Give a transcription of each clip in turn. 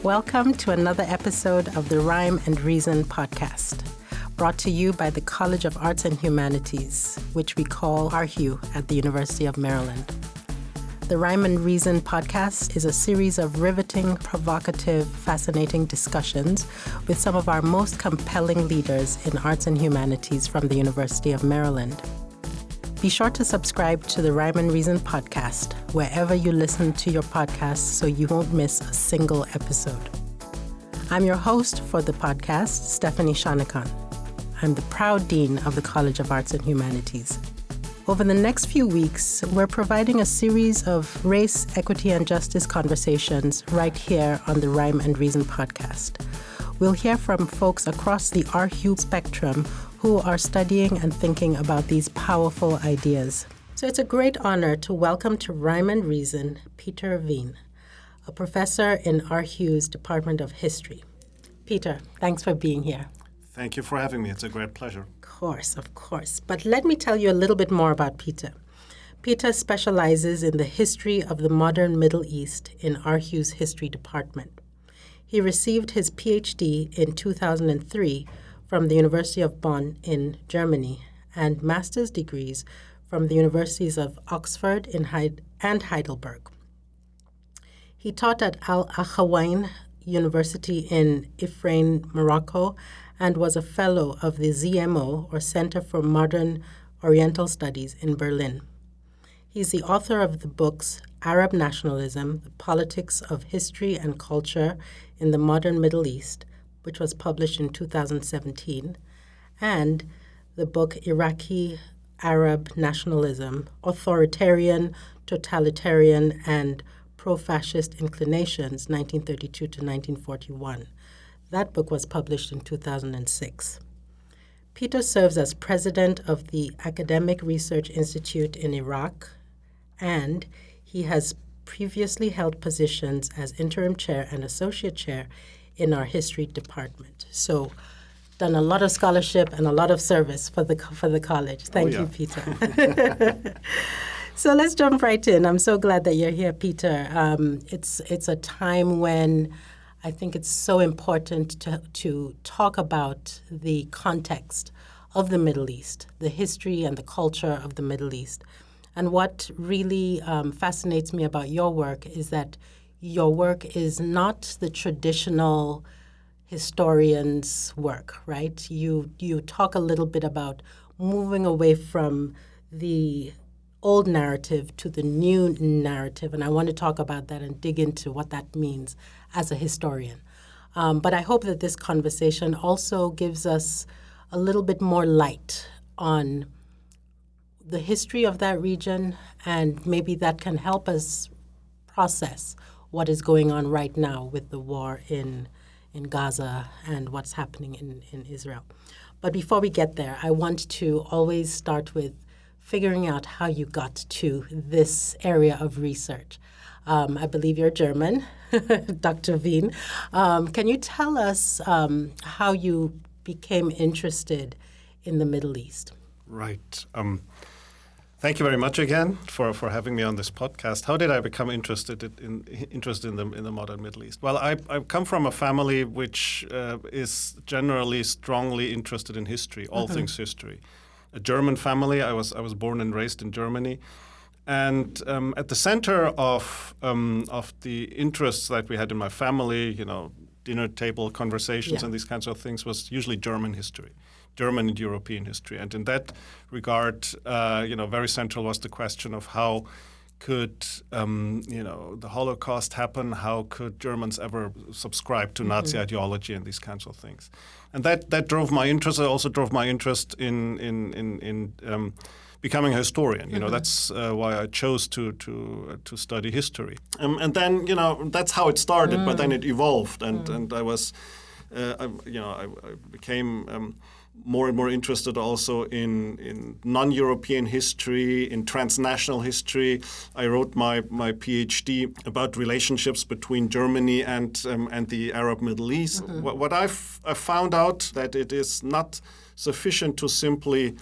Welcome to another episode of the Rhyme and Reason podcast, brought to you by the College of Arts and Humanities, which we call ARHU at the University of Maryland. The Rhyme and Reason podcast is a series of riveting, provocative, fascinating discussions with some of our most compelling leaders in arts and humanities from the University of Maryland. Be sure to subscribe to the Rhyme and Reason podcast wherever you listen to your podcasts so you won't miss a single episode. I'm your host for the podcast, Stephanie Shonekan. I'm the proud Dean of the College of Arts and Humanities. Over the next few weeks, we're providing a series of race, equity, and justice conversations right here on the Rhyme and Reason podcast. We'll hear from folks across the ARHU spectrum who are studying and thinking about these powerful ideas. So it's a great honor to welcome to Rhyme and Reason Peter Wien, a professor in ARHU's Department of History. Peter, thanks for being here. Thank you for having me. It's a great pleasure. Of course. But let me tell you a little bit more about Peter. Peter specializes in the history of the modern Middle East in ARHU's History Department. He received his PhD in 2003 from the University of Bonn in Germany and master's degrees from the universities of Oxford and Heidelberg. He taught at ARHU University in Ifrane, Morocco, and was a fellow of the ZMO, or Center for Modern Oriental Studies, in Berlin. He's the author of the books Arab Nationalism, The Politics of History and Culture in the Modern Middle East, which was published in 2017, and the book Iraqi Arab Nationalism, Authoritarian, Totalitarian, and Pro-Fascist Inclinations, 1932 to 1941. That book was published in 2006. Peter serves as president of the Academic Research Institute in Iraq, and he has previously held positions as interim chair and associate chair in our history department. So, done a lot of scholarship and a lot of service for the college. Thank you, Peter. So let's jump right in. I'm so glad that you're here, Peter. It's a time when I think it's so important to talk about the context of the Middle East, the history and the culture of the Middle East. And what really fascinates me about your work is that your work is not the traditional historian's work, right? You talk a little bit about moving away from the old narrative to the new narrative, and I want to talk about that and dig into what that means as a historian. But I hope that this conversation also gives us a little bit more light on the history of that region, and maybe that can help us process what is going on right now with the war in Gaza and what's happening in Israel. But before we get there, I want to always start with figuring out how you got to this area of research. I believe you're German, Dr. Wien. Can you tell us how you became interested in the Middle East? Right. Thank you very much again for having me on this podcast. How did I become interested in the modern Middle East? Well, I come from a family which is generally strongly interested in history, all things history. A German family. I was born and raised in Germany, and at the center of the interests that we had in my family, dinner table conversations and these kinds of things, was usually German history, German and European history. And in that regard, very central was the question of how could the Holocaust happen? How could Germans ever subscribe to Nazi ideology and these kinds of things? And that drove my interest. It also drove my interest in becoming a historian. That's why I chose to study history. And then that's how it started. But then it evolved, and I was I became more and more interested also in non-European history, in transnational history. I wrote my PhD about relationships between Germany and the Arab Middle East. What I found out that it is not sufficient to simply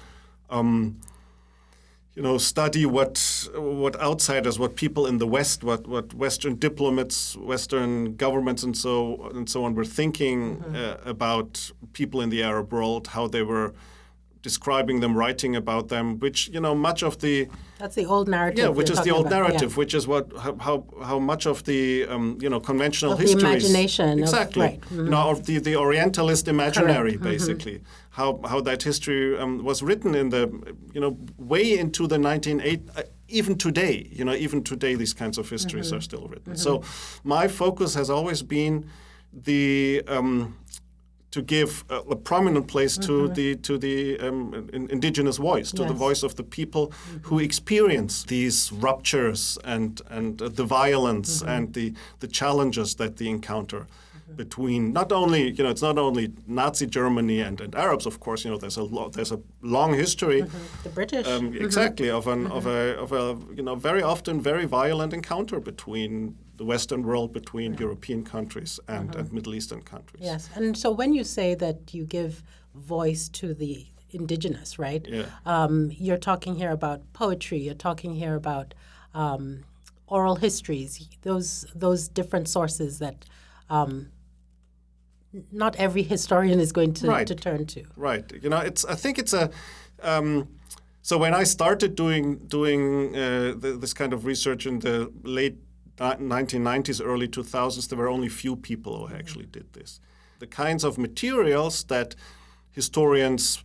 study what outsiders, what people in the West, what Western diplomats, Western governments, and so on were thinking about people in the Arab world, how they were describing them, writing about them, which much of the that's the old narrative. Yeah, which is the old narrative, which is how much of the conventional of histories, the imagination, exactly, right. of the Orientalist imaginary, basically, how that history was written in the way into the 1980s. Even today, these kinds of histories are still written. So my focus has always been to give a prominent place to the indigenous voice, to the voice of the people who experience these ruptures and the violence and the challenges that they encounter between not only it's not only Nazi Germany and Arabs, of course. There's a long history. The British exactly of a very often very violent encounter between the Western world, between European countries and Middle Eastern countries. Yes, and so when you say that you give voice to the indigenous, right? Yeah. You're talking here about poetry. You're talking here about oral histories. Those different sources that not every historian is going to turn to. Right. I think it's a. So when I started doing this kind of research in the late 1990s, early 2000s, there were only few people who actually did this. The kinds of materials that historians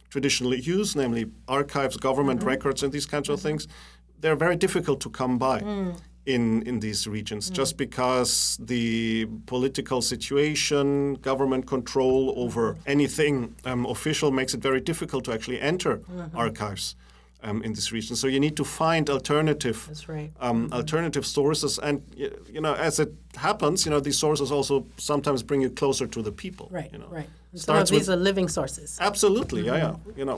traditionally use, namely archives, government records, and these kinds of things, they're very difficult to come by in these regions, just because the political situation, government control over anything official makes it very difficult to actually enter archives in this region. So you need to find alternative alternative sources, and as it happens, these sources also sometimes bring you closer to the people. Right. Some of these are living sources. Absolutely, yeah.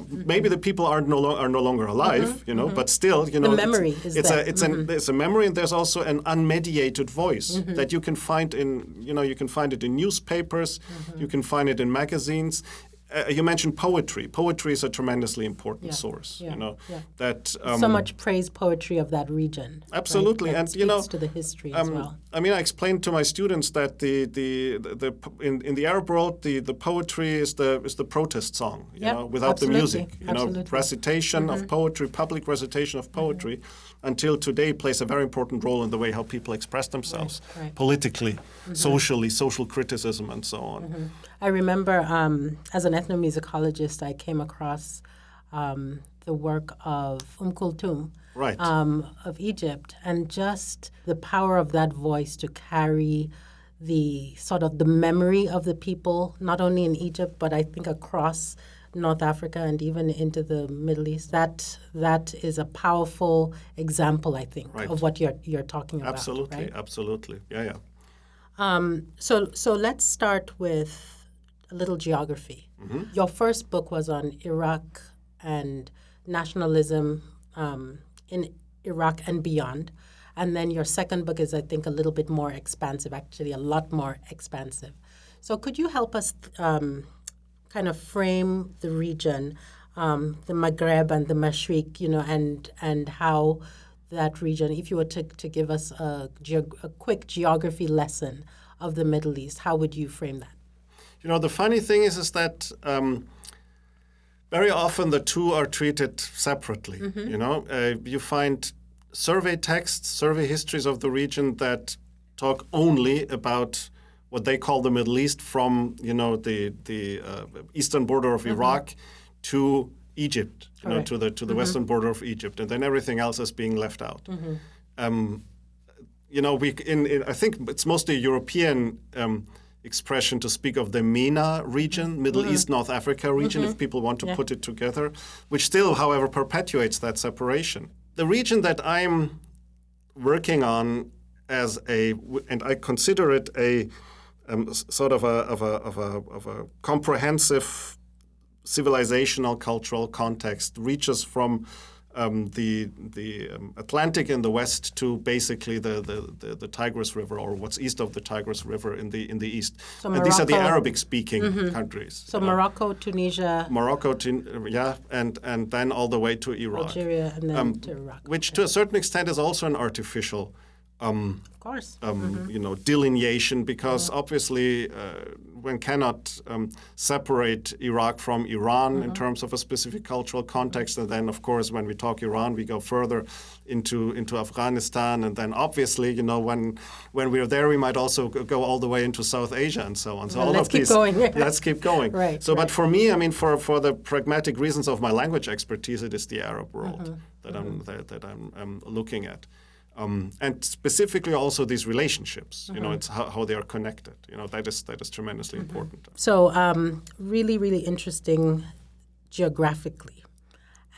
Maybe the people are no longer alive, but still, the memory is there. It's a memory, and there's also an unmediated voice that you can find in you can find it in newspapers, you can find it in magazines. You mentioned poetry. Poetry is a tremendously important source. That so much praise poetry of that region. Absolutely, right? and speaks to the history as well. I explained to my students that in the Arab world, the poetry is the protest song. Without the music. Recitation of poetry, public recitation of poetry, until today plays a very important role in the way how people express themselves politically, socially, social criticism, and so on. I remember as an ethnomusicologist, I came across the work of Kulthum of Egypt, and just the power of that voice to carry the sort of the memory of the people, not only in Egypt, but I think across North Africa and even into the Middle East. That is a powerful example, I think, of what you're talking about. Absolutely. Yeah. So let's start with a little geography. Your first book was on Iraq and nationalism in Iraq and beyond. And then your second book is, I think, a little bit more expansive, actually a lot more expansive. So could you help us kind of frame the region, the Maghreb and the Mashriq, and how that region, if you were to give us a quick geography lesson of the Middle East, how would you frame that? The funny thing is that very often the two are treated separately. You find survey texts, survey histories of the region that talk only about what they call the Middle East, from the eastern border of Iraq to Egypt, to the western border of Egypt, and then everything else is being left out. I think it's mostly a European expression to speak of the MENA region, Middle East, North Africa region, if people want to put it together, which still, however, perpetuates that separation. The region that I'm working on and I consider it a sort of a comprehensive civilizational cultural context, reaches from the Atlantic in the west to basically the Tigris River, or what's east of the Tigris River in the east. So and these are the Arabic-speaking countries. So Morocco, Tunisia. And then all the way to Iraq. Algeria, and then to Iraq. Which to a certain extent is also an artificial of course. Delineation, because obviously one cannot separate Iraq from Iran in terms of a specific cultural context. And then, of course, when we talk Iran, we go further into Afghanistan. And then obviously, when we're there, we might also go all the way into South Asia and so on. So let's keep going. Let's keep going. Right. So, but for me, for the pragmatic reasons of my language expertise, it is the Arab world that I'm looking at. And specifically also these relationships, it's how they are connected. That is tremendously important. So really, really interesting geographically.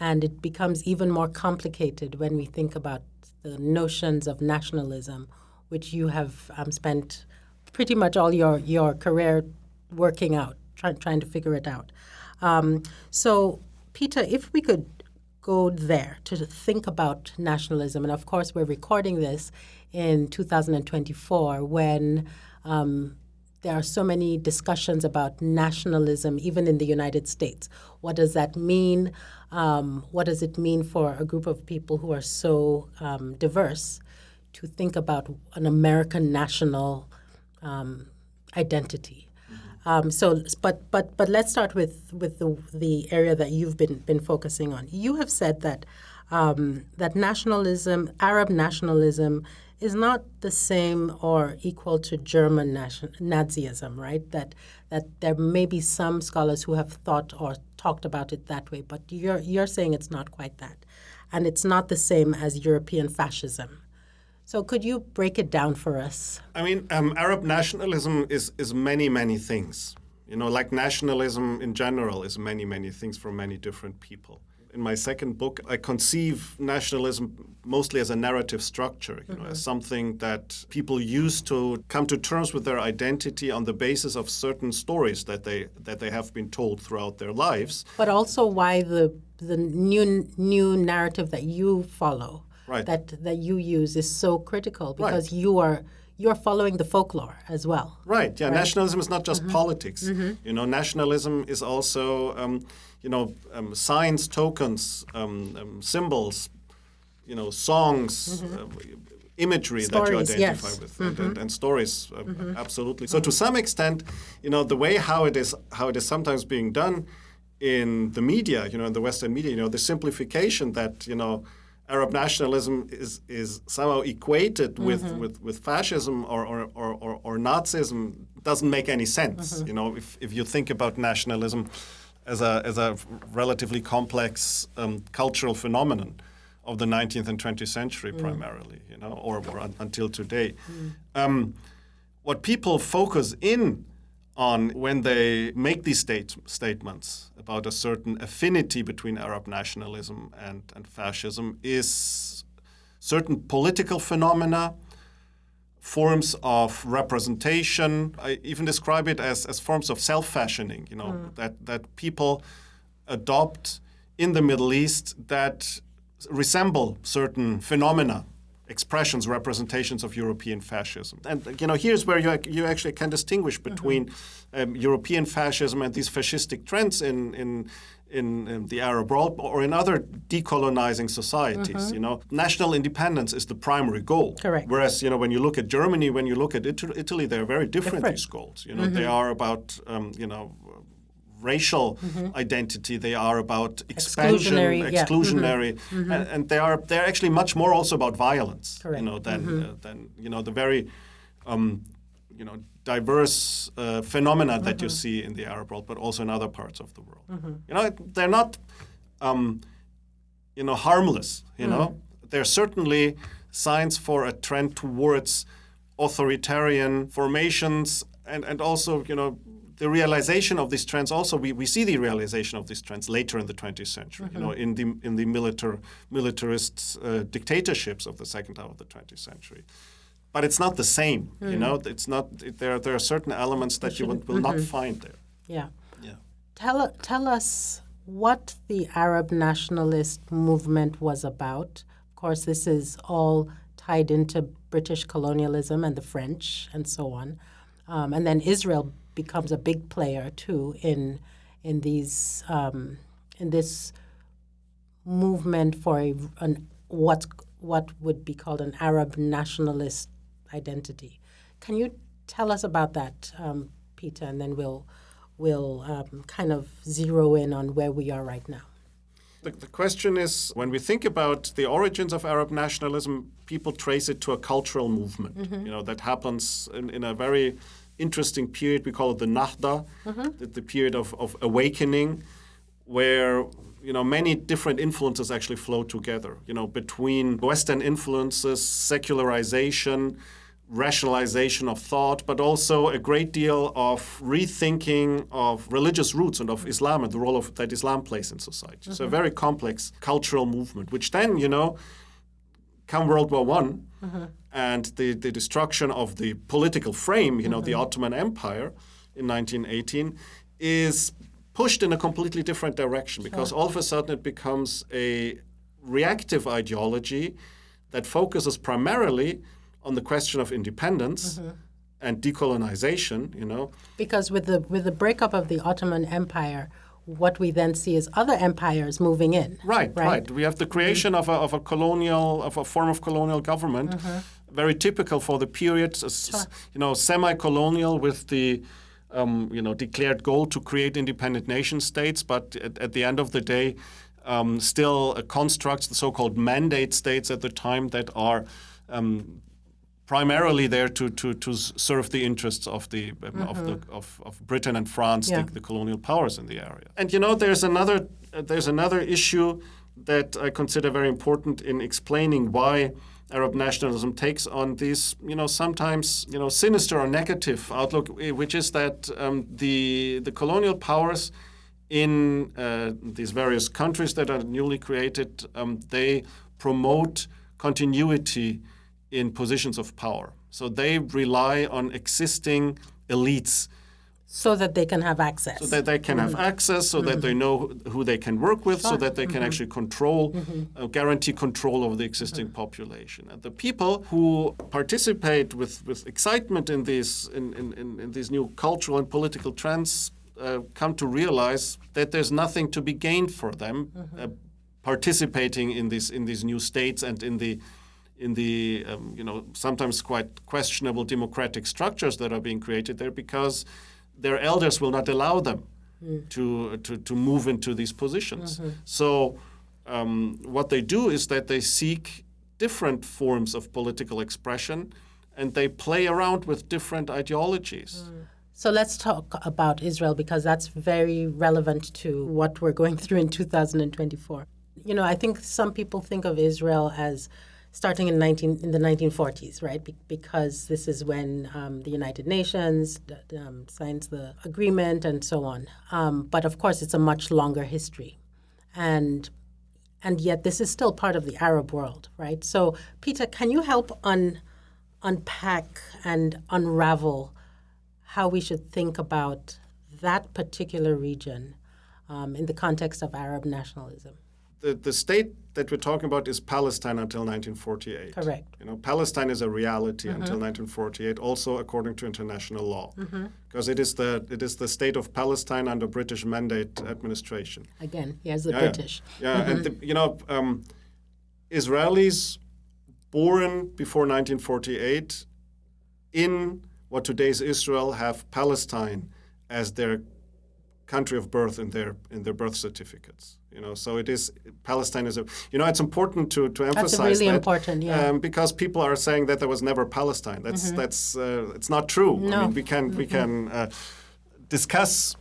And it becomes even more complicated when we think about the notions of nationalism, which you have spent pretty much all your career working out, trying to figure it out. So, Peter, if we could go there to think about nationalism. And of course, we're recording this in 2024 when there are so many discussions about nationalism, even in the United States. What does that mean? What does it mean for a group of people who are so diverse to think about an American national identity? But let's start with the area that you've been focusing on. You have said that that nationalism, Arab nationalism, is not the same or equal to German Nazism, right? That there may be some scholars who have thought or talked about it that way, but you're saying it's not quite that, and it's not the same as European fascism. So could you break it down for us? I mean, Arab nationalism is many, many things. Like nationalism in general is many, many things for many different people. In my second book, I conceive nationalism mostly as a narrative structure, as something that people use to come to terms with their identity on the basis of certain stories that they have been told throughout their lives. But also why the new narrative that you follow. Right. That you use is so critical because you're following the folklore as well. Right. Yeah. Right? Nationalism is not just politics. Nationalism is also signs, tokens, symbols, songs, imagery stories, that you identify with, and stories. Absolutely. So to some extent, the way how it is sometimes being done in the media, in the Western media, the simplification that Arab nationalism is somehow equated with fascism or Nazism doesn't make any sense. If you think about nationalism as a relatively complex cultural phenomenon of the 19th and 20th century primarily, or until today. What people focus in on when they make these statements about a certain affinity between Arab nationalism and fascism is certain political phenomena, forms of representation. I even describe it as forms of self-fashioning, that people adopt in the Middle East that resemble certain phenomena, expressions, representations of European fascism. And here's where you actually can distinguish between European fascism and these fascistic trends in the Arab world or in other decolonizing societies. National independence is the primary goal. Correct. Whereas when you look at Germany, when you look at Italy, they're very different. These goals. They are about racial identity. They are about expansion, exclusionary, and they're actually much more also about violence. Correct. Than the very diverse phenomena that you see in the Arab world, but also in other parts of the world. They're not harmless. They're certainly signs for a trend towards authoritarian formations, and also the realization of these trends. Also, we see the realization of these trends later in the 20th century. In the militarist dictatorships of the second half of the 20th century. But it's not the same. It's not. There are certain elements that you will not find there. Yeah. Tell us what the Arab nationalist movement was about. Of course, this is all tied into British colonialism and the French and so on. And then Israel becomes a big player too in this movement for what would be called an Arab nationalist identity. Can you tell us about that, Peter, and then we'll kind of zero in on where we are right now. The question is, when we think about the origins of Arab nationalism, people trace it to a cultural movement, that happens in a very interesting period. We call it the Nahda, the period of awakening, where many different influences actually flow together. Between Western influences, secularization, rationalization of thought, but also a great deal of rethinking of religious roots and of Islam and the role that Islam plays in society. So a very complex cultural movement, which then, come World War I and the destruction of the political frame, the Ottoman Empire in 1918, is pushed in a completely different direction because all of a sudden it becomes a reactive ideology that focuses primarily on the question of independence and decolonization, Because with the breakup of the Ottoman Empire, what we then see is other empires moving in. Right. We have the creation of a form of colonial government, very typical for the period, semi-colonial with the declared goal to create independent nation states, but at the end of the day, still constructs, the so-called mandate states at the time that are primarily there to serve the interests of the of Britain and France, the colonial powers in the area. And there's another issue that I consider very important in explaining why Arab nationalism takes on these sometimes sinister or negative outlook, which is that the colonial powers in these various countries that are newly created, they promote continuity in positions of power. So they rely on existing elites. So that they can have access. So that they can have access, so that they know who they can work with, so that they can actually control, guarantee control over the existing population. And the people who participate with excitement in these new cultural and political trends come to realize that there's nothing to be gained for them participating in these new states and in the sometimes quite questionable democratic structures that are being created there, because their elders will not allow them to move into these positions. So what they do is that they seek different forms of political expression, and they play around with different ideologies. So let's talk about Israel, because that's very relevant to what we're going through in 2024. I think some people think of Israel as starting in the 1940s, right? Because this is when the United Nations signs the agreement and so on. But of course, it's a much longer history. And yet this is still part of the Arab world, right? So, Peter, can you help unpack and unravel how we should think about that particular region in the context of Arab nationalism? The state that we're talking about is Palestine until 1948. Correct. Palestine is a reality until 1948, also according to international law, because it is the state of Palestine under British Mandate administration. Again, here's the British. And Israelis born before 1948 in what today is Israel have Palestine as their country of birth in their birth certificates. So it is, Palestine is it's important to emphasize that's really that, important, because people are saying that there was never Palestine. That's it's not true. No. I mean, we can discuss,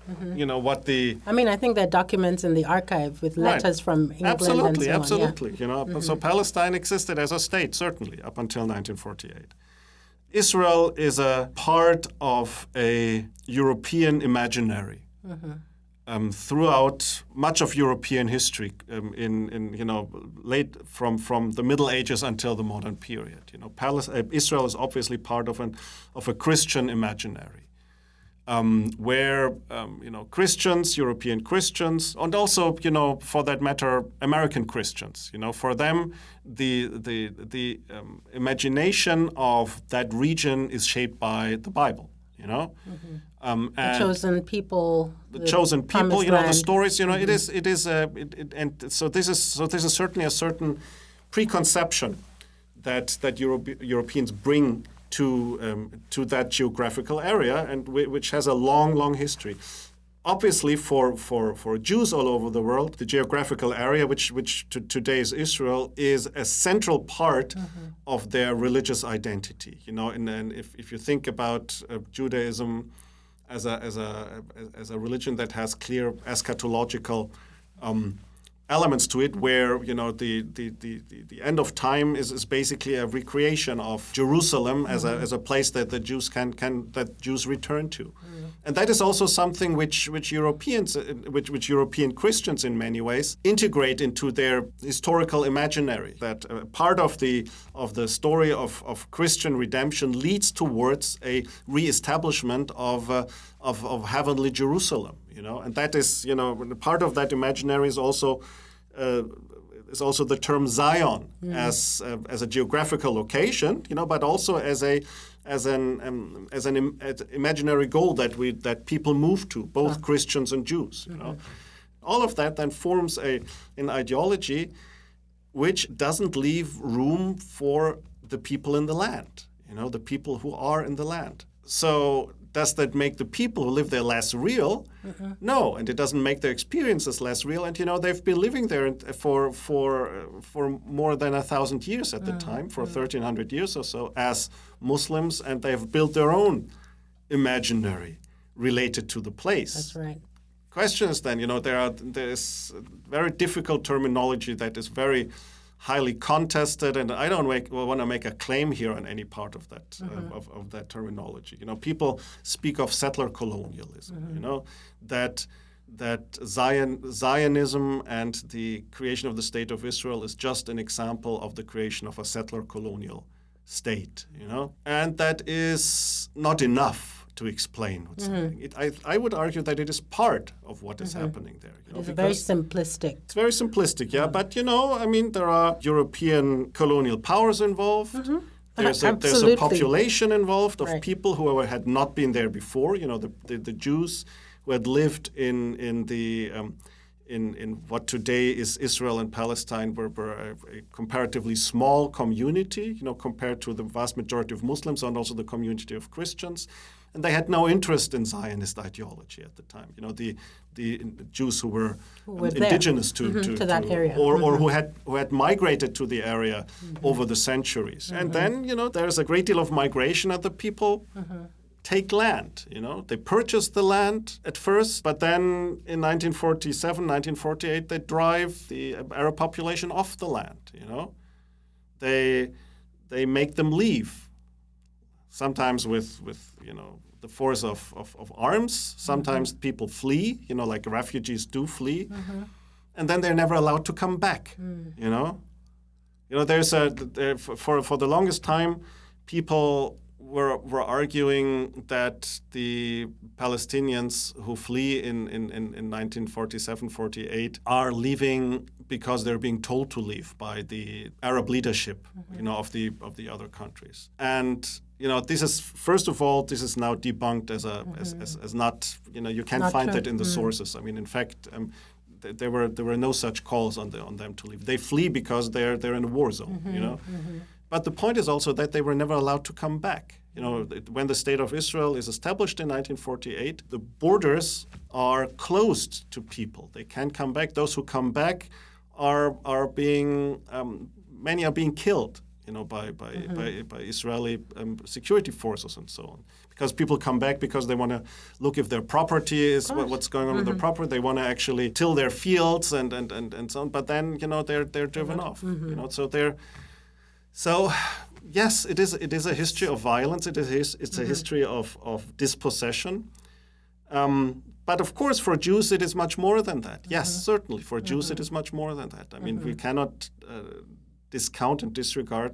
what the. I mean, I think there are documents in the archive with letters from England and so on. Absolutely. So Palestine existed as a state, certainly, up until 1948. Israel is a part of a European imaginary. Throughout much of European history, late from the Middle Ages until the modern period, Israel is obviously part of a Christian imaginary. where Christians, European Christians, and also for that matter American Christians, for them the imagination of that region is shaped by the Bible, the chosen people, the stories, so this is certainly a certain preconception that Europeans bring to that geographical area, and which has a long history. Obviously, for Jews all over the world, the geographical area, which today is Israel, is a central part of their religious identity. And if you think about Judaism as a religion that has clear eschatological elements to it, where the end of time is basically a recreation of Jerusalem as a place that the Jews that Jews return to, and that is also something which European Christians in many ways integrate into their historical imaginary. That part of the story of Christian redemption leads towards a reestablishment of heavenly Jerusalem. And that is, part of that imaginary is also the term Zion as a geographical location, but also as an imaginary goal that people move to, both Christians and Jews. All of that then forms an ideology which doesn't leave room for the people in the land, the people who are in the land. So does that make the people who live there less real? No, and it doesn't make their experiences less real. And they've been living there for more than 1,000 years at the time, for 1,300 years or so, as Muslims, and they've built their own imaginary related to the place. That's right. Question is then, there is very difficult terminology that is very highly contested, and I don't want to make a claim here on any part of that of that terminology. People speak of settler colonialism. That Zionism and the creation of the State of Israel is just an example of the creation of a settler colonial state. And that is not enough to explain what's happening. I would argue that it is part of what is happening there. It's very simplistic. It's very simplistic, yeah. But, there are European colonial powers involved. There's a population involved of people who had not been there before. The Jews who had lived in what today is Israel and Palestine were a comparatively small community, compared to the vast majority of Muslims and also the community of Christians. And they had no interest in Zionist ideology at the time. The Jews who were indigenous to that area, or who had migrated to the area over the centuries. And then there's a great deal of migration, and the people take land. They purchased the land at first, but then in 1947, 1948, they drive the Arab population off the land. They make them leave. Sometimes with the force of arms. Sometimes people flee, like refugees do flee, and then they're never allowed to come back. There's for the longest time, people were arguing that the Palestinians who flee in 1947, 48 are leaving because they're being told to leave by the Arab leadership, of the other countries. And this is, first of all, this is now debunked as not, you can't not find true. That in the sources. I mean, in fact, there were no such calls on them to leave. They flee because they're in a war zone, But the point is also that they were never allowed to come back. When the State of Israel is established in 1948, the borders are closed to people. They can't come back. Those who come back are being many are being killed, by Israeli security forces and so on. Because people come back because they want to look if their property is what's going on with their property. They want to actually till their fields and so on. But then they're driven off. So yes, it is a history of violence. It's a history of dispossession. But of course, for Jews, it is much more than that. Yes, certainly, for Jews, it is much more than that. I mean, we cannot discount and disregard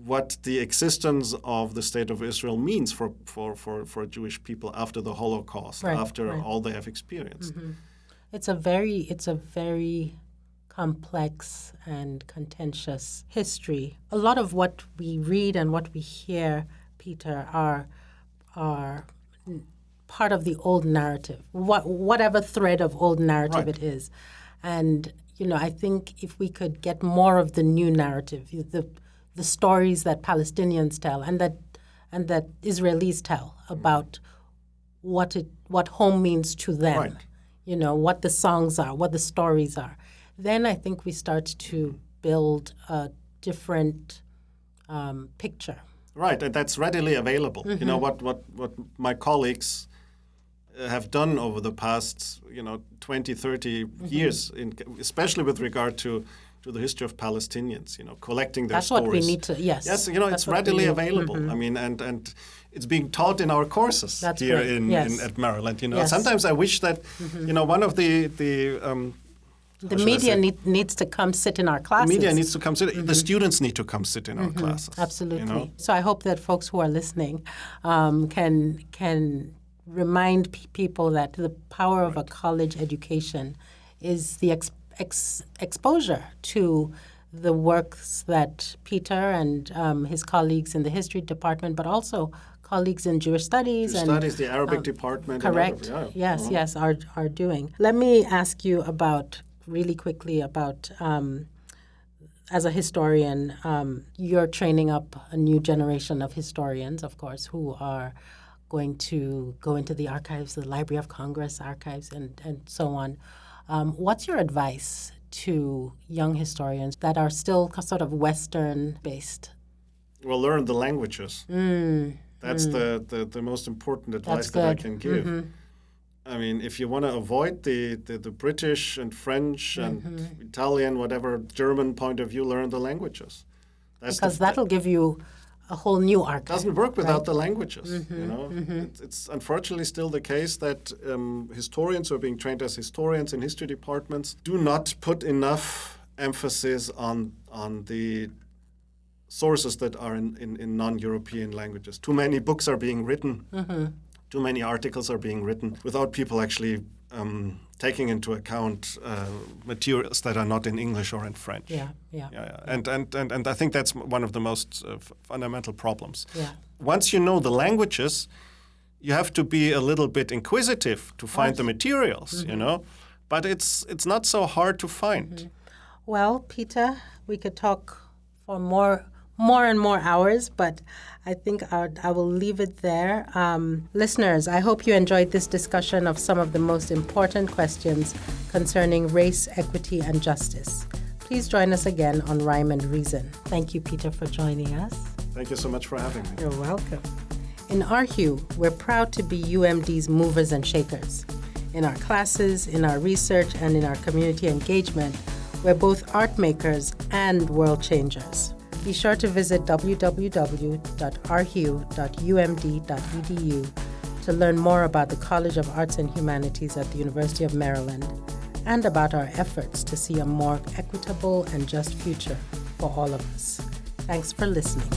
what the existence of the State of Israel means for Jewish people after the Holocaust, after all they have experienced. It's a very complex and contentious history. A lot of what we read and what we hear, Peter, are part of the old narrative, whatever thread of old narrative it is. And, I think if we could get more of the new narrative, the stories that Palestinians tell and that Israelis tell about what home means to them, what the songs are, what the stories are, then I think we start to build a different picture. Right, and that's readily available. What my colleagues have done over the past 20, 30 years, especially with regard to the history of Palestinians, collecting their stories. That's what we need to, yes. Yes, it's readily available. I mean, and it's being taught in our courses here at Maryland. Sometimes I wish that, one of the media needs to come sit in our classes. The media needs to come sit. The students need to come sit in our classes. Absolutely. So I hope that folks who are listening can remind people that the power of a college education is the exposure to the works that Peter and his colleagues in the history department, but also colleagues in Jewish studies the Arabic department. Correct. Yes, are doing. Let me ask you really quickly about, as a historian, you're training up a new generation of historians, of course, who are going to go into the archives, the Library of Congress archives, and so on. What's your advice to young historians that are still sort of Western-based? Well, learn the languages. That's the most important advice that I can give. I mean, if you want to avoid the British and French and Italian, whatever, German point of view, learn the languages. Because that'll give you a whole new archive. Doesn't work without the languages. It's unfortunately still the case that historians who are being trained as historians in history departments do not put enough emphasis on the sources that are in non-European languages. Too many books are being written. Too many articles are being written without people actually taking into account materials that are not in English or in French. And I think that's one of the most fundamental problems. Once you know the languages, you have to be a little bit inquisitive to find the materials, but it's not so hard to find. Well, Peter, we could talk for more and more hours, but I think I will leave it there. Listeners, I hope you enjoyed this discussion of some of the most important questions concerning race, equity, and justice. Please join us again on Rhyme and Reason. Thank you, Peter, for joining us. Thank you so much for having me. You're welcome. In ARHU, we're proud to be UMD's movers and shakers. In our classes, in our research, and in our community engagement, we're both art makers and world changers. Be sure to visit www.arhu.umd.edu to learn more about the College of Arts and Humanities at the University of Maryland and about our efforts to see a more equitable and just future for all of us. Thanks for listening.